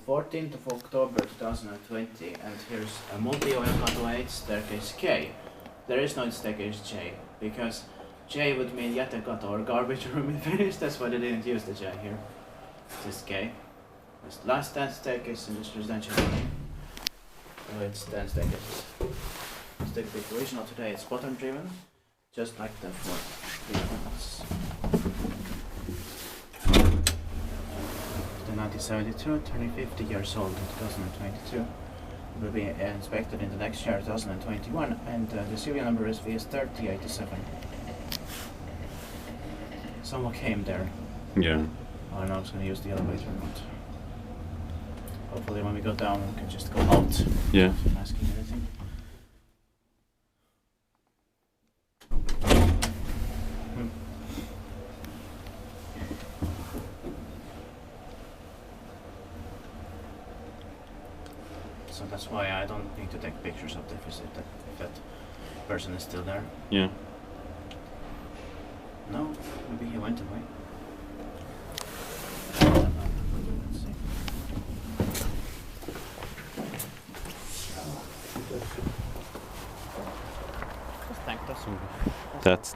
14th of October 2020, and here's a Multiojankatu 8 staircase K. There is no staircase J, because J would mean Jätekatu or garbage room in Finnish, that's why they didn't use the J here. This K. It's the last 10 staircases in this residential building. So it's 10 staircases. Let's take a big original today. It's bottom driven, just like the four ones. 1972, turning 50 years old in 2022. Will be inspected in the next year, 2021, and the serial number is VS3087. Someone came there. Yeah. Oh no, I was going to use the elevator, but hopefully when we go down we can just go out. Yeah. Without asking anything. So that's why I don't need to take pictures of the visit if that person is still there. Yeah. No, maybe he went away. Let's see. Just thank us. That's